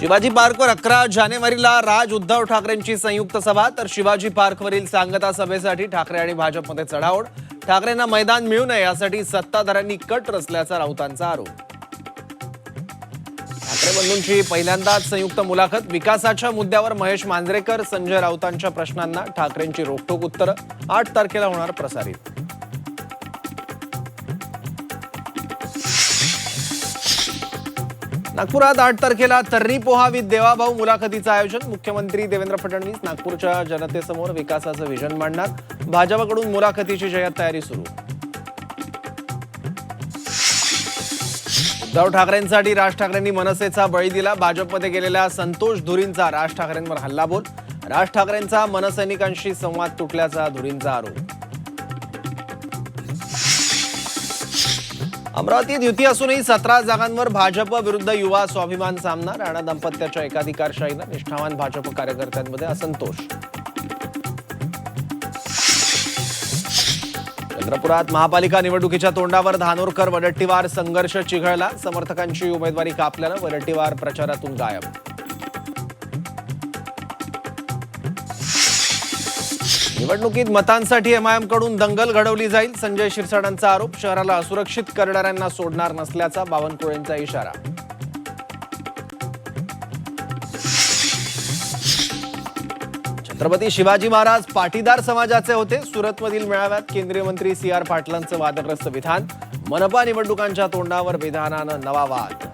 शिवाजी पार्कवर 11 जानेवारीला राज उद्धव ठाकरेंची संयुक्त सभा, तर शिवाजी पार्कवरील सांगता सभेसाठी ठाकरे आणि भाजपमध्ये चढाओढ. ठाकरेंना मैदान मिळू नये यासाठी सत्ताधाऱ्यांनी कट रचल्याचा राऊतांचा आरोप. ठाकरे बंधूंची पहिल्यांदाच संयुक्त मुलाखत. विकासाच्या मुद्द्यावर महेश मांजरेकर, संजय राऊतांच्या प्रश्नांना ठाकरेंची रोखठोक उत्तरं. 8 तारखेला होणार प्रसारित. नागपुरात 8 तारखेला तर्री पोहा विथ देवाभाऊ मुलाखतीचं आयोजन. मुख्यमंत्री देवेंद्र फडणवीस नागपूरच्या जनतेसमोर विकासाचं विजन मांडणार. भाजपकडून मुलाखतीची जय्यत तयारी सुरू. उद्धव ठाकरेंसाठी राज ठाकरेंनी मनसेचा बळी दिला. भाजपमध्ये गेलेल्या संतोष धुरींचा राज ठाकरेंवर हल्लाबोल. राज ठाकरेंचा मनसैनिकांशी संवाद तुटल्याचा धुरींचा आरोप. अमरावतीत युती असूनही 17 जागांवर भाजप विरुद्ध युवा स्वाभिमान सामना. राणा दाम्पत्याच्या एकाधिकारशाहीनं निष्ठावान भाजप कार्यकर्त्यांमध्ये असंतोष. चंद्रपुरात महापालिका निवडणुकीच्या तोंडावर धानोरकर वडट्टीवार संघर्ष चिघळला. समर्थकांची उमेदवारी कापल्यानं वडट्टीवार प्रचारातून गायब. निवडणुकीत मतांसाठी एमआयएम कडून दंगल घडवली जाईल. संजय शिरसाटांचा आरोप. शहराला असुरक्षित करणाऱ्यांना सोडणार नसल्याचा बावनकुळेंचा इशारा. छत्रपती शिवाजी महाराज पाटीदार समाजाचे होते. सुरतमधील मेळाव्यात केंद्रीय मंत्री CR पाटलांचं वादग्रस्त विधान. मनपा निवडणुकांच्या तोंडावर विधानानं नवा वाद.